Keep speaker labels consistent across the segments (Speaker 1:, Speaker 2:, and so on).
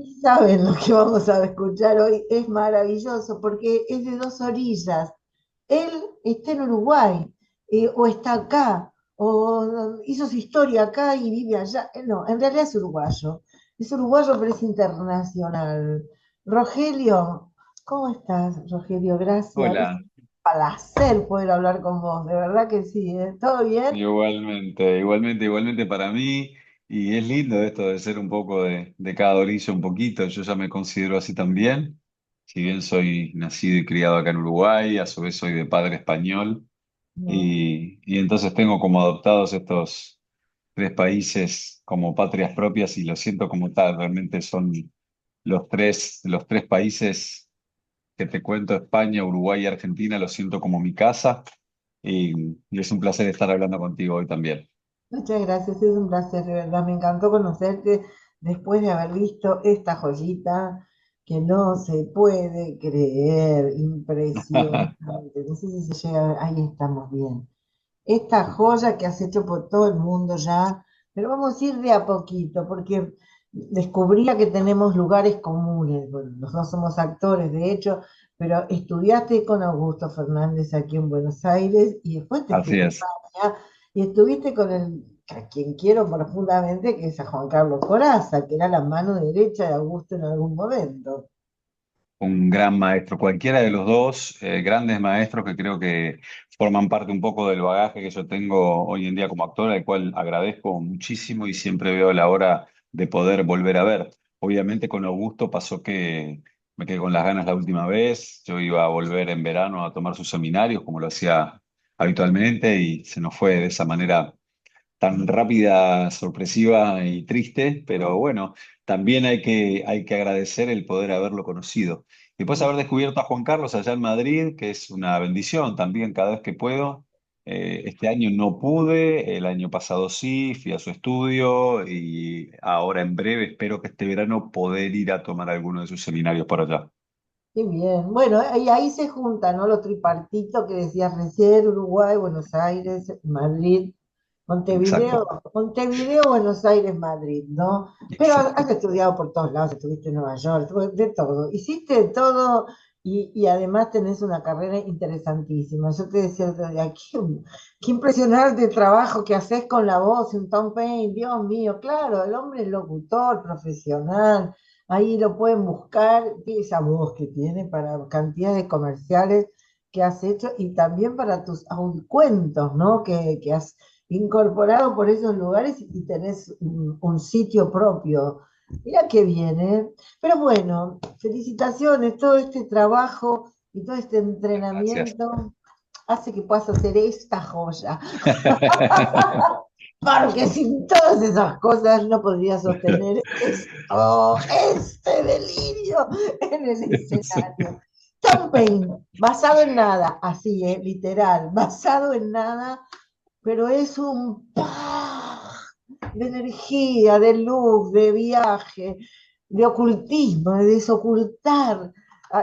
Speaker 1: Ni saben lo que vamos a escuchar hoy, es maravilloso porque es de dos orillas. Él está en Uruguay, o está acá, o hizo su historia acá y vive allá. No, en realidad es uruguayo pero es internacional. Rogelio, ¿cómo estás, Rogelio? Gracias. Es
Speaker 2: Hola,
Speaker 1: un placer poder hablar con vos, de verdad que sí, ¿eh? ¿Todo bien?
Speaker 2: igualmente para mí, y es lindo esto de ser un poco de cada orilla un poquito, yo ya me considero así también, si bien soy nacido y criado acá en Uruguay, a su vez soy de padre español,
Speaker 1: No.
Speaker 2: y entonces tengo como adoptados estos tres países como patrias propias y lo siento como tal, realmente son los tres países que te cuento, España, Uruguay y Argentina, lo siento como mi casa. Y es un placer estar hablando contigo hoy también.
Speaker 1: Muchas gracias, es un placer, de verdad. Me encantó conocerte después de haber visto esta joyita que no se puede creer, impresionante. No sé si se llega a ver, ahí estamos bien. Esta joya que has hecho por todo el mundo ya, pero vamos a ir de a poquito, porque descubría que tenemos lugares comunes. Bueno, los dos somos actores, de hecho, pero estudiaste con Augusto Fernández aquí en Buenos Aires y después te
Speaker 2: Así
Speaker 1: fuiste a
Speaker 2: es.
Speaker 1: España y estuviste con a quien quiero profundamente, que es a Juan Carlos Corazza, que era la mano derecha de Augusto en algún momento.
Speaker 2: Un gran maestro, cualquiera de los dos, grandes maestros que creo que forman parte un poco del bagaje que yo tengo hoy en día como actor, al cual agradezco muchísimo y siempre veo la hora de poder volver a ver. Obviamente con Augusto pasó que me quedé con las ganas la última vez, yo iba a volver en verano a tomar sus seminarios como lo hacía habitualmente y se nos fue de esa manera tan rápida, sorpresiva y triste, pero bueno, también hay que agradecer el poder haberlo conocido. Después haber descubierto a Juan Carlos allá en Madrid, que es una bendición también cada vez que puedo. Este año no pude, el año pasado sí, fui a su estudio y ahora en breve espero que este verano poder ir a tomar alguno de sus seminarios por allá.
Speaker 1: Qué bien. Bueno, y ahí se juntan, ¿no? Los tripartitos que decías recién, Uruguay, Buenos Aires, Madrid, Montevideo,
Speaker 2: Exacto,
Speaker 1: Montevideo, Buenos Aires, Madrid, ¿no? Pero has
Speaker 2: exacto.
Speaker 1: estudiado por todos lados, estuviste en Nueva York, de todo. Hiciste de todo y además tenés una carrera interesantísima. Yo te decía el otro día, qué impresionante el trabajo que haces con la voz, un Tom Paine, Dios mío, claro, el hombre es locutor, profesional. Ahí lo pueden buscar, esa voz que tiene para cantidad de comerciales que has hecho y también para tus cuentos, ¿no? Que has incorporado por esos lugares y tenés un sitio propio. Mira qué bien, ¿eh? Pero bueno, felicitaciones, todo este trabajo y todo este
Speaker 2: Gracias.
Speaker 1: entrenamiento hace que puedas hacer esta joya. Porque sin todas esas cosas no podría sostener este delirio en el escenario. Tom Paine, basado en nada, así, literal, basado en nada, pero es un de energía, de luz, de viaje, de ocultismo, de desocultar.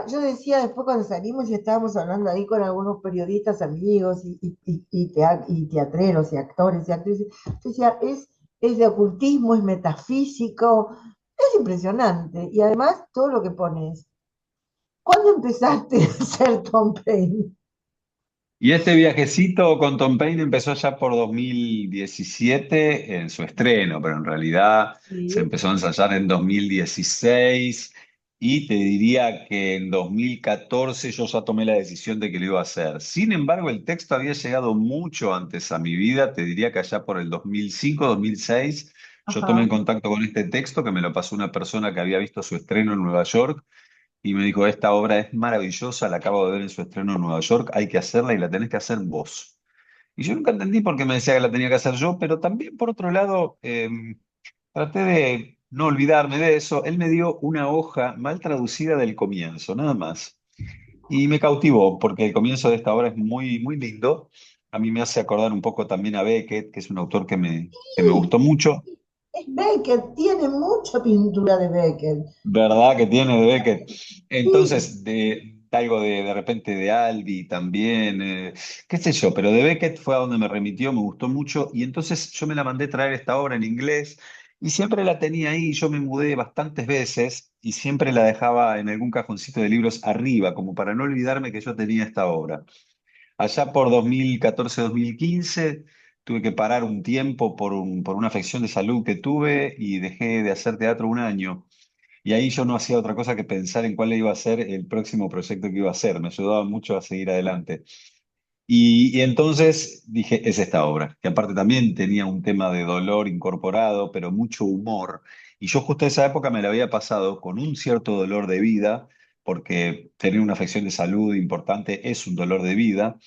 Speaker 1: Yo decía después cuando salimos y estábamos hablando ahí con algunos periodistas amigos y teatreros y actores y actrices, yo decía, es de ocultismo, es metafísico, es impresionante. Y además todo lo que pones. ¿Cuándo empezaste a ser Tom Paine?
Speaker 2: Y este viajecito con Tom Paine empezó ya por 2017 en su estreno, pero en realidad se
Speaker 1: Sí,
Speaker 2: empezó a ensayar en 2016 y te diría que en 2014 yo ya tomé la decisión de que lo iba a hacer. Sin embargo, el texto había llegado mucho antes a mi vida, te diría que allá por el 2005, 2006, yo tomé en
Speaker 1: ajá.
Speaker 2: contacto con este texto que me lo pasó una persona que había visto su estreno en Nueva York y me dijo, esta obra es maravillosa, la acabo de ver en su estreno en Nueva York, hay que hacerla y la tenés que hacer vos. Y yo nunca entendí por qué me decía que la tenía que hacer yo, pero también por otro lado, traté de no olvidarme de eso. Él me dio una hoja mal traducida del comienzo, nada más. Y me cautivó, porque el comienzo de esta obra es muy, muy lindo. A mí me hace acordar un poco también a Beckett, que es un autor que me
Speaker 1: Sí,
Speaker 2: gustó mucho.
Speaker 1: es Beckett, tiene mucha pintura de Beckett.
Speaker 2: ¿Verdad que tiene de Beckett?
Speaker 1: Sí,
Speaker 2: Entonces, de algo de repente de Aldi también, qué sé yo, pero de Beckett fue a donde me remitió, me gustó mucho, y entonces yo me la mandé traer esta obra en inglés, Y siempre la tenía ahí, yo me mudé bastantes veces y siempre la dejaba en algún cajoncito de libros arriba, como para no olvidarme que yo tenía esta obra. Allá por 2014-2015 tuve que parar un tiempo por una afección de salud que tuve y dejé de hacer teatro un año. Y ahí yo no hacía otra cosa que pensar en cuál iba a ser el próximo proyecto que iba a hacer. Me ayudaba mucho a seguir adelante. Y entonces dije, es esta obra, que aparte también tenía un tema de dolor incorporado, pero mucho humor. Y yo justo esa época me la había pasado con un cierto dolor de vida, porque tener una afección de salud importante es un dolor de vida.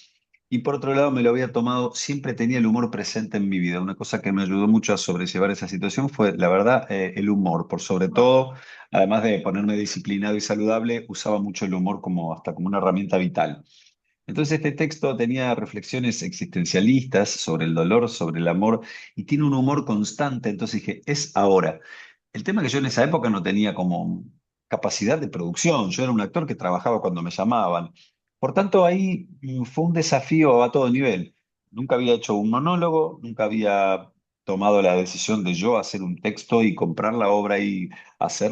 Speaker 2: Y por otro lado, me lo había tomado, siempre tenía el humor presente en mi vida. Una cosa que me ayudó mucho a sobrellevar esa situación fue, la verdad, el humor. Por sobre todo, además de ponerme disciplinado y saludable, usaba mucho el humor como hasta como una herramienta vital. Entonces este texto tenía reflexiones existencialistas sobre el dolor, sobre el amor, y tiene un humor constante. Entonces dije, es ahora. El tema es que yo en esa época no tenía como capacidad de producción. Yo era un actor que trabajaba cuando me llamaban. Por tanto, ahí fue un desafío a todo nivel. Nunca había hecho un monólogo, nunca había tomado la decisión de yo hacer un texto y comprar la obra y hacer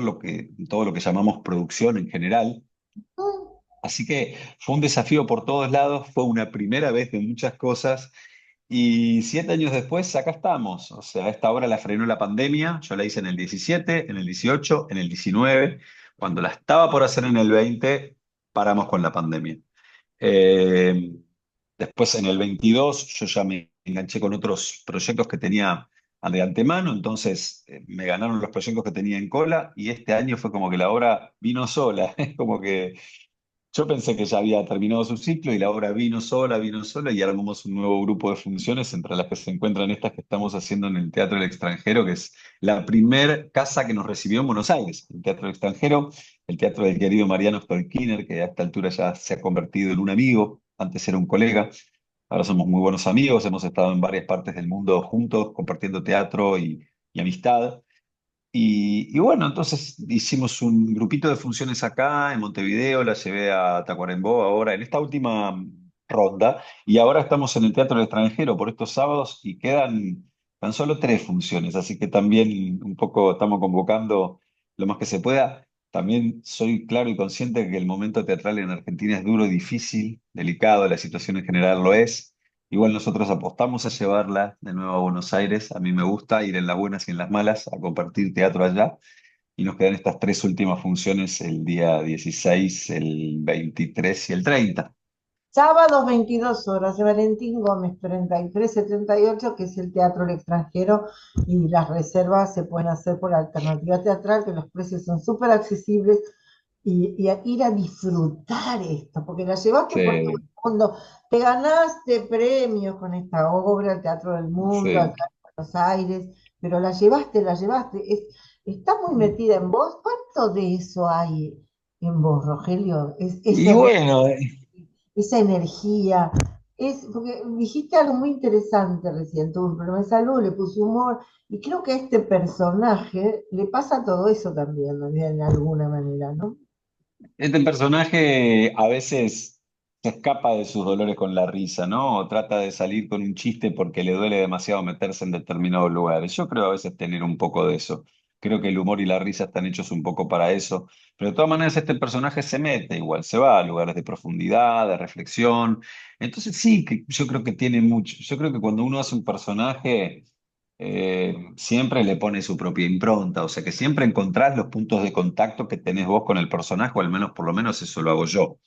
Speaker 2: todo lo que llamamos producción en general. Así que fue un desafío por todos lados, fue una primera vez de muchas cosas y 7 años después acá estamos. O sea, esta obra la frenó la pandemia, yo la hice en el 17, en el 18, en el 19. Cuando la estaba por hacer en el 20, paramos con la pandemia. Eh, Después en el 22 yo ya me enganché con otros proyectos que tenía de antemano, entonces me ganaron los proyectos que tenía en cola y este año fue como que la obra vino sola, es como que yo pensé que ya había terminado su ciclo y la obra vino sola y armamos un nuevo grupo de funciones entre las que se encuentran estas que estamos haciendo en el Teatro del Extranjero, que es la primer casa que nos recibió en Buenos Aires, el Teatro del Extranjero, el teatro del querido Mariano Stolkiner, que a esta altura ya se ha convertido en un amigo, antes era un colega, ahora somos muy buenos amigos, hemos estado en varias partes del mundo juntos, compartiendo teatro y amistad. Y bueno, entonces hicimos un grupito de funciones acá en Montevideo, la llevé a Tacuarembó ahora en esta última ronda y ahora estamos en el Teatro del Extranjero por estos sábados y quedan tan solo 3 funciones, así que también un poco estamos convocando lo más que se pueda. También soy claro y consciente de que el momento teatral en Argentina es duro, difícil, delicado, la situación en general lo es. Igual nosotros apostamos a llevarla de nuevo a Buenos Aires. A mí me gusta ir en las buenas y en las malas a compartir teatro allá. Y nos quedan estas 3 últimas funciones el día 16, el 23 y el 30.
Speaker 1: Sábados 22 horas, de Valentín Gómez 3378, que es el Teatro del Extranjero, y las reservas se pueden hacer por alternativa teatral, que los precios son súper accesibles, y a ir a disfrutar esto, porque la llevaste por todo
Speaker 2: Sí,
Speaker 1: el mundo, te ganaste premios con esta obra, el Teatro del Mundo,
Speaker 2: sí.
Speaker 1: acá en Buenos Aires, pero la llevaste, está muy metida en vos. ¿Cuánto de eso hay en vos, Rogelio?
Speaker 2: Y bueno,
Speaker 1: Esa energía. Porque dijiste algo muy interesante recién, tuve un problema de salud, le puse humor, y creo que a este personaje le pasa todo eso también, ¿no? De alguna manera, ¿no?
Speaker 2: este personaje a veces se escapa de sus dolores con la risa, ¿no? O trata de salir con un chiste porque le duele demasiado meterse en determinados lugares. Yo creo a veces tener un poco de eso. Creo que el humor y la risa están hechos un poco para eso. Pero de todas maneras este personaje se mete igual, se va a lugares de profundidad, de reflexión. Entonces sí, que yo creo que tiene mucho. Yo creo que cuando uno hace un personaje siempre le pone su propia impronta, o sea que siempre encontrás los puntos de contacto que tenés vos con el personaje, o al menos por lo menos eso lo hago yo.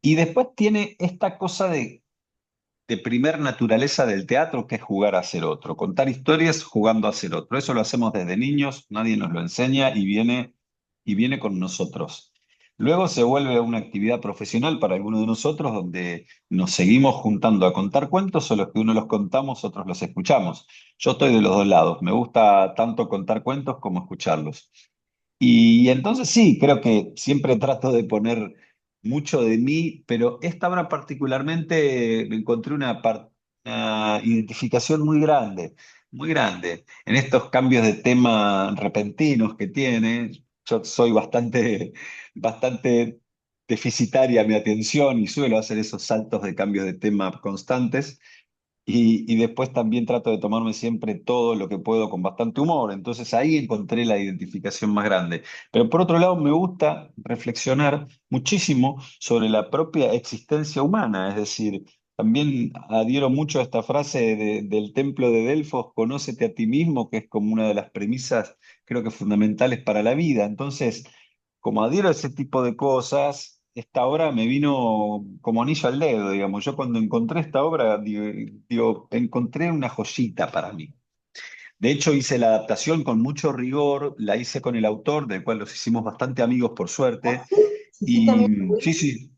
Speaker 2: Y después tiene esta cosa de primer naturaleza del teatro, que es jugar a ser otro, contar historias jugando a ser otro. Eso lo hacemos desde niños, nadie nos lo enseña y viene con nosotros. Luego se vuelve una actividad profesional para algunos de nosotros, donde nos seguimos juntando a contar cuentos, o los que uno los contamos, otros los escuchamos. Yo estoy de los dos lados, me gusta tanto contar cuentos como escucharlos. Y entonces sí, creo que siempre trato de poner mucho de mí, pero esta obra particularmente encontré una identificación muy grande, en estos cambios de tema repentinos que tiene. Yo soy bastante deficitaria mi atención y suelo hacer esos saltos de cambios de tema constantes. y después también trato de tomarme siempre todo lo que puedo con bastante humor. Entonces ahí encontré la identificación más grande. Pero por otro lado, me gusta reflexionar muchísimo sobre la propia existencia humana. Es decir, también adhiero mucho a esta frase del templo de Delfos, conócete a ti mismo, que es como una de las premisas, creo que fundamentales para la vida. Entonces, como adhiero a ese tipo de cosas, esta obra me vino como anillo al dedo, digamos. Yo cuando encontré esta obra, digo, encontré una joyita para mí. De hecho, hice la adaptación con mucho rigor, la hice con el autor, del cual los hicimos bastante amigos, por
Speaker 1: ¿Ah,
Speaker 2: suerte.
Speaker 1: sí? Sí, sí,
Speaker 2: Y
Speaker 1: también.
Speaker 2: sí, sí,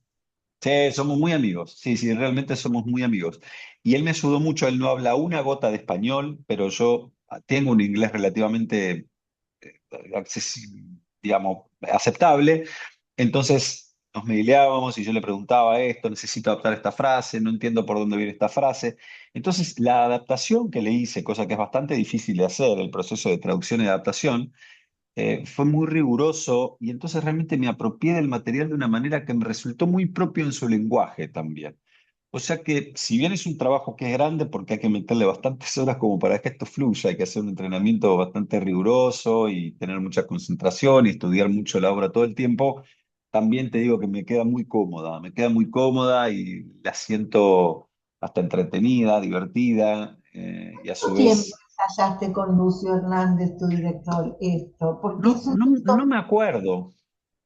Speaker 2: sí, somos muy amigos. Sí, sí, realmente somos muy amigos. Y él me ayudó mucho, él no habla una gota de español, pero yo tengo un inglés relativamente digamos, aceptable. Entonces nos maileábamos y yo le preguntaba esto, necesito adaptar esta frase, no entiendo por dónde viene esta frase. Entonces la adaptación que le hice, cosa que es bastante difícil de hacer, el proceso de traducción y adaptación, fue muy riguroso y entonces realmente me apropié del material de una manera que me resultó muy propio en su lenguaje también. O sea que, si bien es un trabajo que es grande, porque hay que meterle bastantes horas como para que esto fluya, hay que hacer un entrenamiento bastante riguroso y tener mucha concentración y estudiar mucho la obra todo el tiempo, también te digo que me queda muy cómoda y la siento hasta entretenida, divertida, y a su
Speaker 1: ¿Cuánto tiempo
Speaker 2: vez,
Speaker 1: ensayaste con Lucio Hernández, tu director, esto? Porque
Speaker 2: no,
Speaker 1: es un
Speaker 2: no, no
Speaker 1: texto,
Speaker 2: me acuerdo.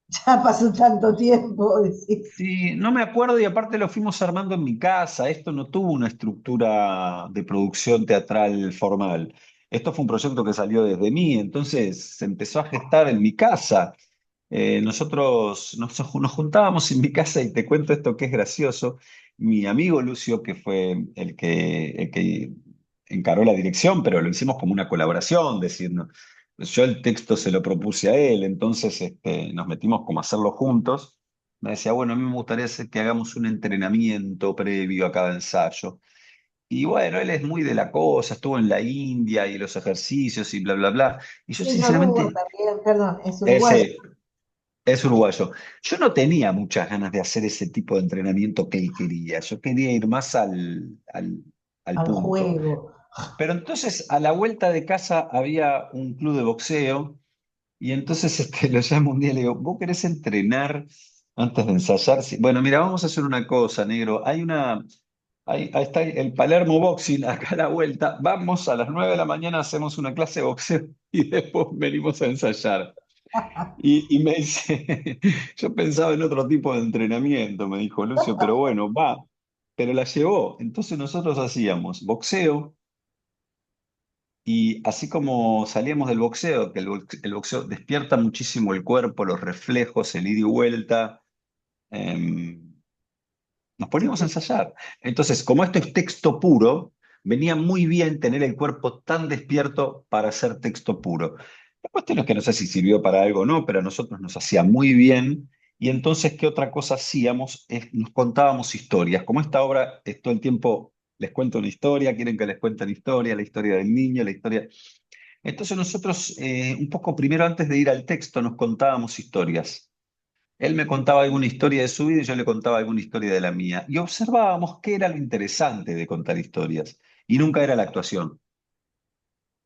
Speaker 1: ya pasó tanto tiempo, decís.
Speaker 2: Sí, no me acuerdo y aparte lo fuimos armando en mi casa. Esto no tuvo una estructura de producción teatral formal. Esto fue un proyecto que salió desde mí, entonces se empezó a gestar en mi casa. Nosotros nos juntábamos en mi casa y te cuento esto que es gracioso. Mi amigo Lucio, que fue el que encaró la dirección, pero lo hicimos como una colaboración, decir, ¿no? Yo el texto se lo propuse a él, entonces nos metimos como a hacerlo juntos. Me decía, bueno, a mí me gustaría que hagamos un entrenamiento previo a cada ensayo. Y bueno, él es muy de la cosa, estuvo en la India y los ejercicios y bla, bla, bla. Y yo
Speaker 1: Es Yagur
Speaker 2: sinceramente,
Speaker 1: también, perdón, es uruguayo.
Speaker 2: ese es uruguayo. Yo no tenía muchas ganas de hacer ese tipo de entrenamiento que él quería. Yo quería ir más al
Speaker 1: Al
Speaker 2: punto.
Speaker 1: juego.
Speaker 2: Pero entonces a la vuelta de casa había un club de boxeo y entonces lo llamo un día y le digo, ¿vos querés entrenar antes de ensayar? Sí. Bueno, mira, vamos a hacer una cosa, negro. Ahí está el Palermo Boxing acá a la vuelta. Vamos a las 9 de la mañana, hacemos una clase de boxeo y después venimos a ensayar. Y me dice, yo pensaba en otro tipo de entrenamiento, me dijo Lucio, pero bueno, va. Pero la llevó. Entonces nosotros hacíamos boxeo. Y así como salíamos del boxeo, que el boxeo despierta muchísimo el cuerpo, los reflejos, el ida y vuelta, nos
Speaker 1: Sí,
Speaker 2: poníamos a ensayar. Entonces, como esto es texto puro, venía muy bien tener el cuerpo tan despierto para hacer texto puro. La cuestión es que no sé si sirvió para algo o no, pero a nosotros nos hacía muy bien. Y entonces, ¿qué otra cosa hacíamos? Nos contábamos historias. Como esta obra es todo el tiempo, les cuento una historia, quieren que les cuente una historia, la historia del niño, la historia... Entonces nosotros, un poco primero antes de ir al texto, nos contábamos historias. Él me contaba alguna historia de su vida y yo le contaba alguna historia de la mía. Y observábamos qué era lo interesante de contar historias. Y nunca era la actuación,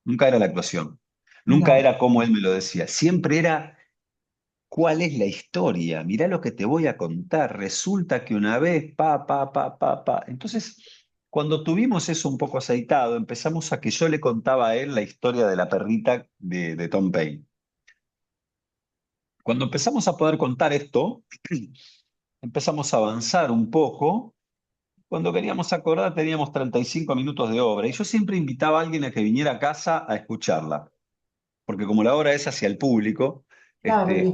Speaker 2: nunca era la actuación, nunca
Speaker 1: no.
Speaker 2: era como él me lo decía. Siempre era cuál es la historia. Mirá lo que te voy a contar. Resulta que una vez, pa, pa, pa, pa, pa. Entonces, cuando tuvimos eso un poco aceitado, empezamos a que yo le contaba a él la historia de la perrita de Tom Paine. Cuando empezamos a poder contar esto, empezamos a avanzar un poco. Cuando queríamos acordar teníamos 35 minutos de obra y yo siempre invitaba a alguien a que viniera a casa a escucharla, porque como la obra es hacia el público,
Speaker 1: Claro, y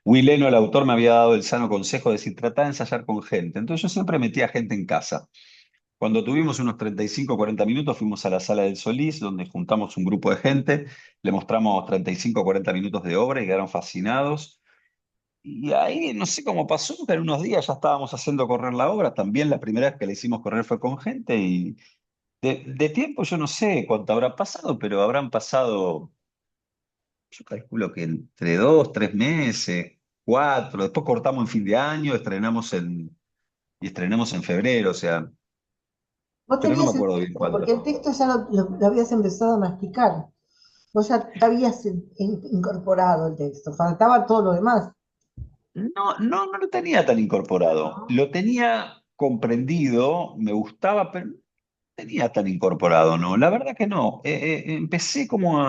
Speaker 2: Will Eno, el autor, me había dado el sano consejo de decir, trata de ensayar con gente. Entonces yo siempre metía gente en casa. Cuando tuvimos unos 35 o 40 minutos, fuimos a la sala del Solís, donde juntamos un grupo de gente, le mostramos 35 o 40 minutos de obra y quedaron fascinados. Y ahí no sé cómo pasó, pero en unos días ya estábamos haciendo correr la obra. También la primera vez que la hicimos correr fue con gente y de tiempo yo no sé cuánto habrá pasado, pero habrán pasado, yo calculo que entre 2, 3 meses, 4. Después cortamos en fin de año, y estrenamos en febrero, o sea.
Speaker 1: Vos
Speaker 2: pero no me
Speaker 1: tenías el
Speaker 2: acuerdo bien
Speaker 1: texto,
Speaker 2: cuál.
Speaker 1: porque el texto ya lo habías empezado a masticar. Vos ya habías incorporado el texto, faltaba todo lo demás.
Speaker 2: No, no, no lo tenía tan incorporado. Lo tenía comprendido, me gustaba, pero no tenía tan incorporado, ¿no? La verdad que no. Empecé como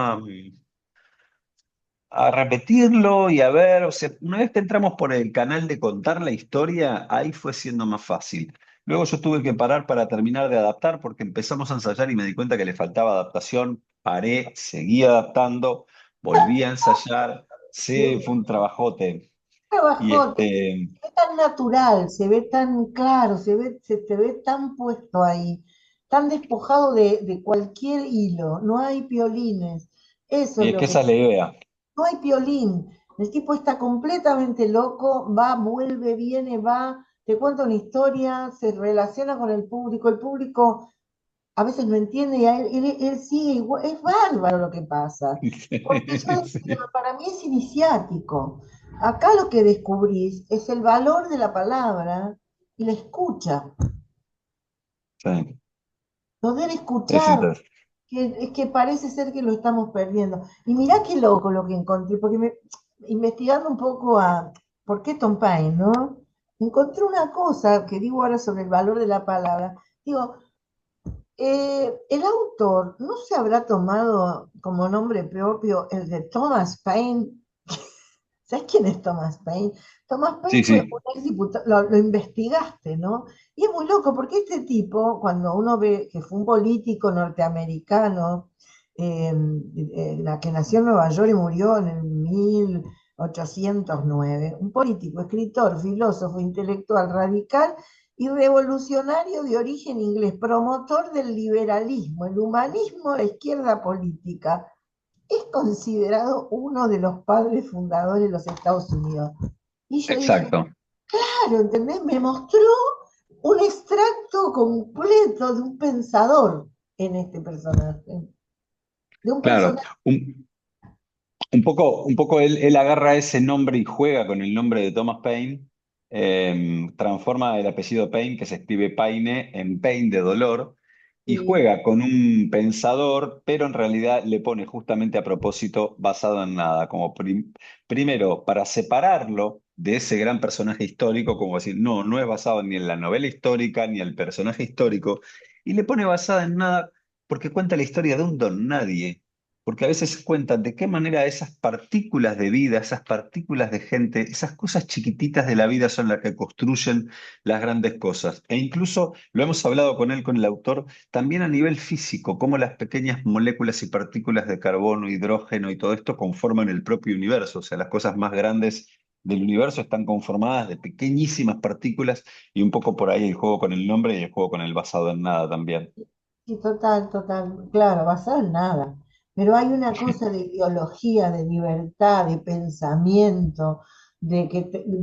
Speaker 2: a repetirlo y a ver, o sea, una vez que entramos por el canal de contar la historia, ahí fue siendo más fácil. Luego yo tuve que parar para terminar de adaptar porque empezamos a ensayar y me di cuenta que le faltaba adaptación, paré, seguí adaptando, volví a ensayar, sí, fue un trabajote. Y
Speaker 1: Trabajó, se ve tan natural, se ve tan claro, se te ve tan puesto ahí, tan despojado de cualquier hilo, no hay piolines. Eso
Speaker 2: y
Speaker 1: es
Speaker 2: es
Speaker 1: lo
Speaker 2: que
Speaker 1: que...
Speaker 2: esa es la idea.
Speaker 1: No hay piolín. El tipo está completamente loco, va, vuelve, viene, va, te cuenta una historia, se relaciona con el público a veces no entiende y él sigue igual. Es bárbaro lo que pasa. Porque yo decía,
Speaker 2: Sí,
Speaker 1: para mí es iniciático. Acá lo que descubrís es el valor de la palabra y la escucha.
Speaker 2: sí,
Speaker 1: Poder
Speaker 2: es
Speaker 1: escuchar,
Speaker 2: interesante.
Speaker 1: es que parece ser que lo estamos perdiendo. Y mirá qué loco lo que encontré, porque investigando un poco a por qué Tom Paine, ¿no? Encontré una cosa que digo ahora sobre el valor de la palabra. Digo, el autor no se habrá tomado como nombre propio el de Thomas Paine. ¿Sabes quién es Thomas Paine? Thomas
Speaker 2: Sí,
Speaker 1: Paine fue
Speaker 2: sí,
Speaker 1: un exdiputado, lo investigaste, ¿no? Y es muy loco porque este tipo, cuando uno ve que fue un político norteamericano, que nació en Nueva York y murió en el 1809, un político, escritor, filósofo, intelectual, radical y revolucionario de origen inglés, promotor del liberalismo, el humanismo, la izquierda política, es considerado uno de los padres fundadores de los Estados Unidos. Y yo dije,
Speaker 2: exacto.
Speaker 1: claro, ¿entendés? Me mostró un extracto completo de un pensador en este personaje. De un
Speaker 2: Claro,
Speaker 1: personaje.
Speaker 2: un poco él agarra ese nombre y juega con el nombre de Thomas Paine, transforma el apellido Paine, que se escribe Paine, en Pain de dolor, y
Speaker 1: Sí,
Speaker 2: juega con un pensador, pero en realidad le pone justamente a propósito basado en nada, como primero para separarlo de ese gran personaje histórico, como decir, no, no es basado ni en la novela histórica ni el personaje histórico, y le pone basada en nada porque cuenta la historia de un don nadie porque a veces cuentan de qué manera esas partículas de vida, esas partículas de gente, esas cosas chiquititas de la vida son las que construyen las grandes cosas. E incluso lo hemos hablado con él, con el autor, también a nivel físico, cómo las pequeñas moléculas y partículas de carbono, hidrógeno y todo esto conforman el propio universo. O sea, las cosas más grandes del universo están conformadas de pequeñísimas partículas y un poco por ahí el juego con el nombre y el juego con el basado en nada también.
Speaker 1: sí, total, total, claro, basado en nada. Pero hay una cosa de ideología, de libertad, de pensamiento, de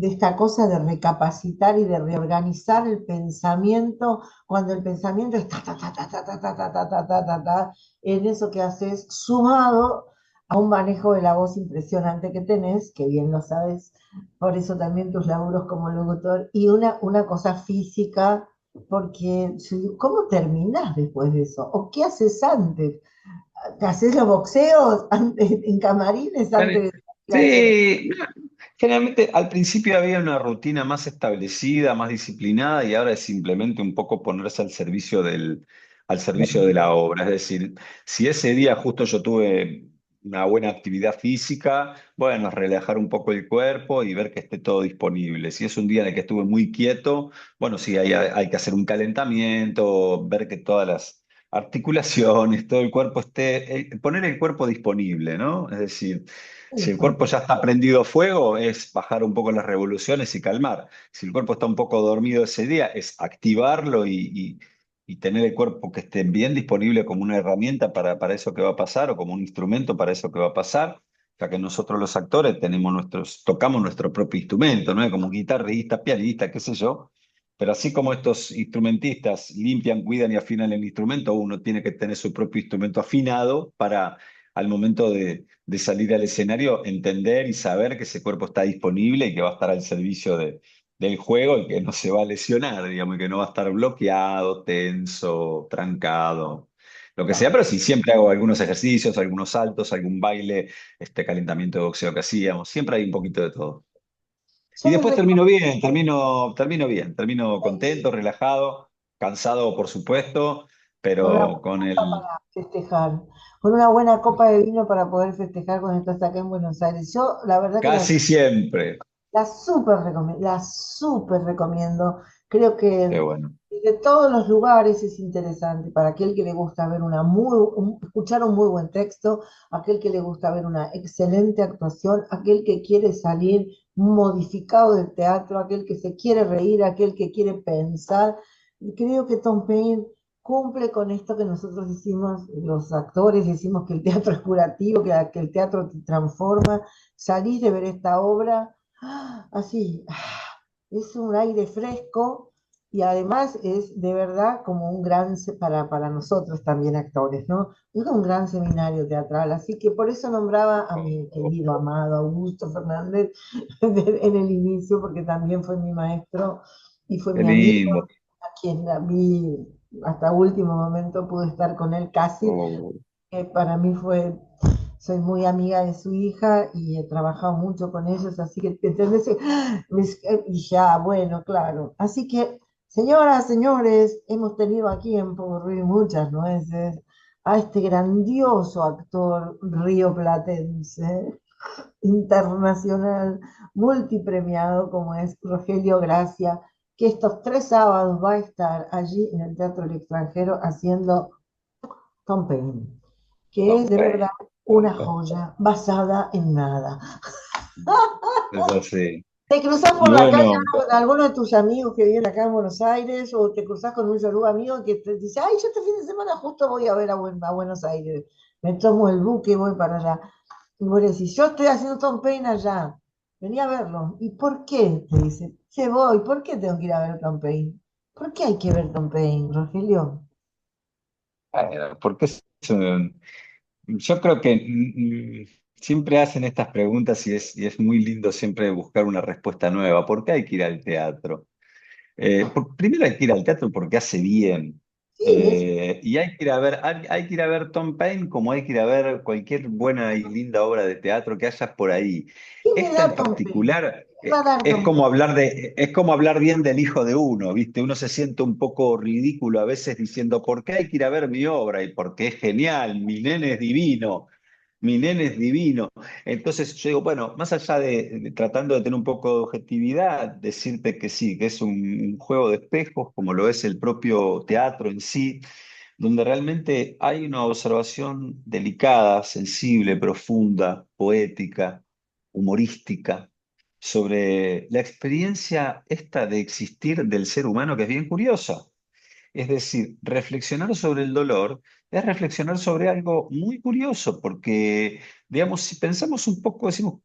Speaker 1: esta cosa de recapacitar y de reorganizar el pensamiento cuando el pensamiento está ta, ta, ta, ta, ta, ta, ta, ta, ta, ta, ta, ta, en eso que haces, sumado a un manejo de la voz impresionante que tenés, que bien lo sabes, por eso también tus laburos como locutor, y una cosa física porque, ¿cómo terminás después de eso? ¿O qué haces antes? ¿Te haces los boxeos en camarines antes de ir al escenario?
Speaker 2: Sí, generalmente al principio había una rutina más establecida, más disciplinada, y ahora es simplemente un poco ponerse al servicio de la obra. Es decir, si ese día justo yo tuve una buena actividad física, bueno, relajar un poco el cuerpo y ver que esté todo disponible. Si es un día en el que estuve muy quieto, bueno, sí, hay que hacer un calentamiento, ver que todas las articulaciones, todo el cuerpo esté, poner el cuerpo disponible, ¿no? Es decir, si el
Speaker 1: Eso,
Speaker 2: cuerpo ya está prendido fuego, es bajar un poco las revoluciones y calmar. Si el cuerpo está un poco dormido ese día, es activarlo y tener el cuerpo que esté bien disponible como una herramienta para eso que va a pasar o como un instrumento para eso que va a pasar. Ya que nosotros los actores tocamos nuestro propio instrumento, ¿no? Como guitarrista, pianista, qué sé yo. Pero así como estos instrumentistas limpian, cuidan y afinan el instrumento, uno tiene que tener su propio instrumento afinado para al momento de salir al escenario entender y saber que ese cuerpo está disponible y que va a estar al servicio del juego y que no se va a lesionar, digamos, y que no va a estar bloqueado, tenso, trancado, lo que sea, pero sí, siempre hago algunos ejercicios, algunos saltos, algún baile, este calentamiento de boxeo que hacíamos, siempre hay un poquito de todo. Y
Speaker 1: Yo les
Speaker 2: después
Speaker 1: recomiendo
Speaker 2: termino bien, termino bien, termino contento, relajado, cansado, por supuesto,
Speaker 1: con una
Speaker 2: pero
Speaker 1: buena
Speaker 2: con
Speaker 1: copa
Speaker 2: el
Speaker 1: para festejar, con una buena copa de vino para poder festejar cuando estás acá en Buenos Aires. Yo, la verdad que
Speaker 2: casi siempre.
Speaker 1: la súper recomiendo. Creo
Speaker 2: Qué
Speaker 1: que
Speaker 2: bueno.
Speaker 1: de todos los lugares es interesante para aquel que le gusta ver escuchar un muy buen texto, aquel que le gusta ver una excelente actuación, aquel que quiere salir modificado del teatro, aquel que se quiere reír, aquel que quiere pensar. Y creo que Tom Paine cumple con esto que nosotros decimos, los actores decimos que el teatro es curativo, que el teatro te transforma. Salís de ver esta obra así, es un aire fresco y además es de verdad como un para nosotros también actores, ¿no? Es un gran seminario teatral, así que por eso nombraba a mi querido, amado Augusto Fernández en el inicio, porque también fue mi maestro y fue
Speaker 2: Qué
Speaker 1: mi amigo,
Speaker 2: lindo.
Speaker 1: a quien a mí hasta último momento pude estar con él casi,
Speaker 2: Oh,
Speaker 1: que para mí soy muy amiga de su hija y he trabajado mucho con ellos, así que, ¿entendés? Dije, bueno, claro. Así que, señoras, señores, hemos tenido aquí en Popurrí muchas nueces a este grandioso actor rioplatense, internacional, multipremiado como es Rogelio Gracia, que estos 3 sábados va a estar allí en el Teatro del Extranjero haciendo Tom Paine, que es
Speaker 2: Tom
Speaker 1: de verdad
Speaker 2: Petty.
Speaker 1: una joya basada en nada.
Speaker 2: Es así.
Speaker 1: Te cruzas por la calle
Speaker 2: Bueno,
Speaker 1: con alguno de tus amigos que viven acá en Buenos Aires o te cruzas con un saludo amigo que te dice, ay, yo este fin de semana justo voy a ver a Buenos Aires, me tomo el buque y voy para allá. Y vos le decís, yo estoy haciendo Tom Paine allá, vení a verlo. ¿Y por qué? Te dice, se voy, ¿por qué tengo que ir a ver Tom Paine? ¿Por qué hay que ver Tom Paine, Rogelio?
Speaker 2: porque yo creo que siempre hacen estas preguntas y es muy lindo siempre buscar una respuesta nueva. ¿Por qué hay que ir al teatro? Primero hay que ir al teatro porque hace bien.
Speaker 1: Sí, es
Speaker 2: Y hay que ir a ver Tom Paine como hay que ir a ver cualquier buena y linda obra de teatro que haya por ahí.
Speaker 1: ¿qué me
Speaker 2: Esta
Speaker 1: da
Speaker 2: en
Speaker 1: Tom Paine?
Speaker 2: particular
Speaker 1: ¿Qué va a dar
Speaker 2: es
Speaker 1: Tom
Speaker 2: como
Speaker 1: Paine?
Speaker 2: es como hablar bien del hijo de uno, ¿viste? Uno se siente un poco ridículo a veces diciendo, ¿por qué hay que ir a ver mi obra? Y porque es genial, mi nene es divino. Mi nene es divino. Entonces yo digo, bueno, más allá tratando de tener un poco de objetividad, decirte que sí, que es un juego de espejos, como lo es el propio teatro en sí, donde realmente hay una observación delicada, sensible, profunda, poética, humorística, sobre la experiencia esta de existir del ser humano, que es bien curiosa. Es decir, reflexionar sobre el dolor es reflexionar sobre algo muy curioso, porque, digamos, si pensamos un poco, decimos,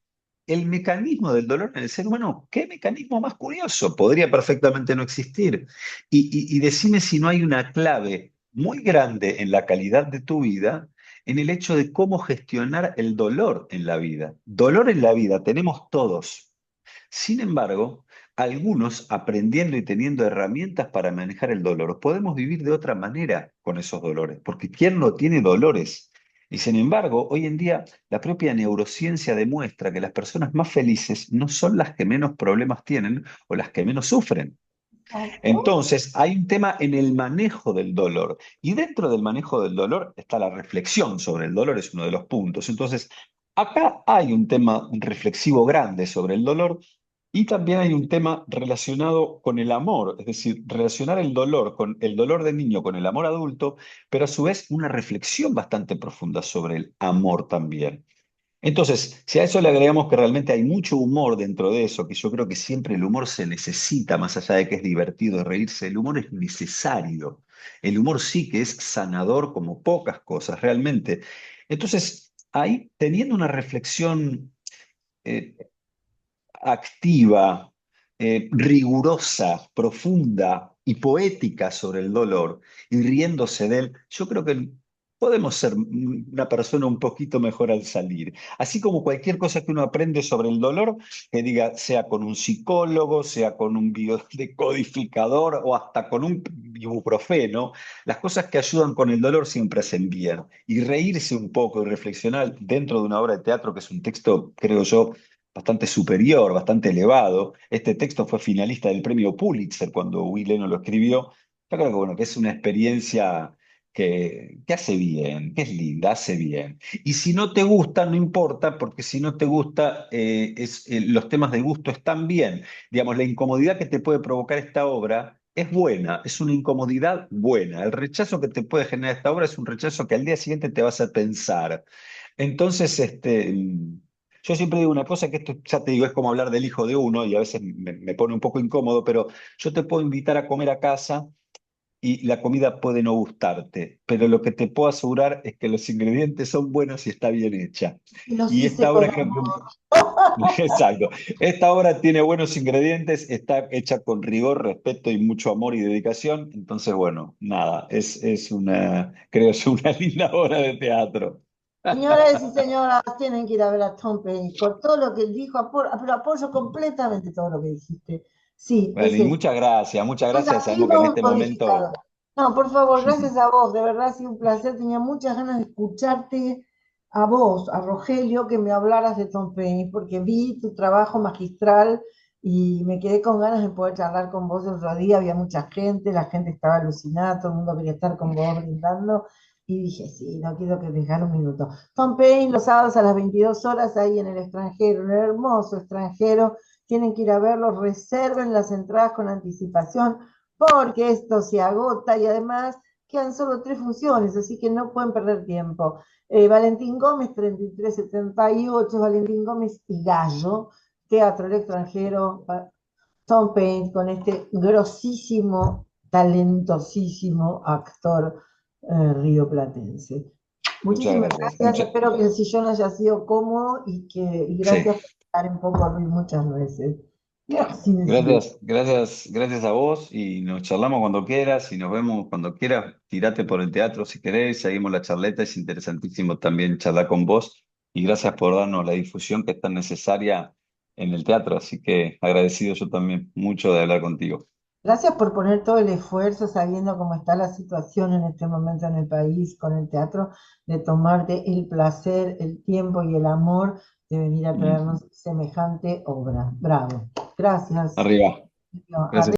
Speaker 2: el mecanismo del dolor en el ser humano, ¿qué mecanismo más curioso? Podría perfectamente no existir. Y decime si no hay una clave muy grande en la calidad de tu vida, en el hecho de cómo gestionar el dolor en la vida. Dolor en la vida tenemos todos. Sin embargo, algunos aprendiendo y teniendo herramientas para manejar el dolor, podemos vivir de otra manera con esos dolores, porque ¿quién no tiene dolores? Y sin embargo, hoy en día la propia neurociencia demuestra que las personas más felices no son las que menos problemas tienen o las que menos sufren.
Speaker 1: Exacto.
Speaker 2: Entonces, hay un tema en el manejo del dolor y dentro del manejo del dolor está la reflexión sobre el dolor, es uno de los puntos. Entonces, acá hay un tema reflexivo grande sobre el dolor y también hay un tema relacionado con el amor, es decir, relacionar el dolor con el dolor de niño con el amor adulto, pero a su vez una reflexión bastante profunda sobre el amor también. Entonces, si a eso le agregamos que realmente hay mucho humor dentro de eso, que yo creo que siempre el humor se necesita, más allá de que es divertido reírse, el humor es necesario. El humor sí que es sanador como pocas cosas, realmente. Entonces, ahí, teniendo una reflexión eh, activa, rigurosa, profunda y poética sobre el dolor y riéndose de él, yo creo que podemos ser una persona un poquito mejor al salir. Así como cualquier cosa que uno aprende sobre el dolor, que diga, sea con un psicólogo, sea con un biodecodificador o hasta con un ibuprofeno, las cosas que ayudan con el dolor siempre hacen bien. Y reírse un poco y reflexionar dentro de una obra de teatro, que es un texto, creo yo, bastante superior, bastante elevado. Este texto fue finalista del premio Pulitzer cuando Will Lennon lo escribió. Yo creo que, bueno, que es una experiencia que hace bien, que es linda, hace bien. Y si no te gusta, no importa, porque si no te gusta, los temas de gusto están bien. Digamos, la incomodidad que te puede provocar esta obra es buena, es una incomodidad buena. El rechazo que te puede generar esta obra es un rechazo que al día siguiente te va a hacer pensar. Entonces, yo siempre digo una cosa, que esto, ya te digo, es como hablar del hijo de uno y a veces me pone un poco incómodo, pero yo te puedo invitar a comer a casa y la comida puede no gustarte, pero lo que te puedo asegurar es que los ingredientes son buenos y está bien hecha.
Speaker 1: Y los
Speaker 2: Y
Speaker 1: hice
Speaker 2: esta obra,
Speaker 1: con
Speaker 2: ejemplo,
Speaker 1: amor.
Speaker 2: exacto, esta obra tiene buenos ingredientes, está hecha con rigor, respeto y mucho amor y dedicación, entonces, bueno, nada, es una, creo yo, una linda obra de teatro.
Speaker 1: Señoras y señoras, tienen que ir a ver a Tom Penny. Por todo lo que él dijo, pero apoyo completamente todo lo que dijiste. Sí,
Speaker 2: Bueno,
Speaker 1: es
Speaker 2: y
Speaker 1: eso.
Speaker 2: muchas gracias, sabemos que en
Speaker 1: Desafío un
Speaker 2: este momento...
Speaker 1: codificador. No, por favor, gracias a vos. De verdad ha sido un placer. Tenía muchas ganas de escucharte a vos, a Rogelio, que me hablaras de Tom Penny, porque vi tu trabajo magistral y me quedé con ganas de poder charlar con vos el otro día. Había mucha gente, la gente estaba alucinada, todo el mundo quería estar con vos brindando. Y dije, sí, no quiero que dejar un minuto. Tom Penny, los sábados a las 22 horas, ahí en el extranjero, en el hermoso extranjero. Tienen que ir a verlo, reserven las entradas con anticipación porque esto se agota y además quedan solo 3 funciones, así que no pueden perder tiempo. Valentín Gómez, 3378, Valentín Gómez y Gallo, Teatro El Extranjero, Tom Paine, con este grosísimo, talentosísimo actor rioplatense.
Speaker 2: Muchas
Speaker 1: Muchísimas
Speaker 2: gracias.
Speaker 1: gracias, espero que el sillón haya sido cómodo y
Speaker 2: Sí.
Speaker 1: gracias por estar un poco a Luis muchas veces. Así decirlo.
Speaker 2: Gracias a vos y nos charlamos cuando quieras y nos vemos cuando quieras. Tirate por el teatro si querés, seguimos la charleta, es interesantísimo también charlar con vos y gracias por darnos la difusión que es tan necesaria en el teatro, así que agradecido yo también mucho de hablar contigo.
Speaker 1: Gracias por poner todo el esfuerzo, sabiendo cómo está la situación en este momento en el país con el teatro, de tomarte el placer, el tiempo y el amor de venir a
Speaker 2: Mm.
Speaker 1: traernos semejante obra. Bravo. Gracias.
Speaker 2: Arriba.
Speaker 1: No,
Speaker 2: Gracias.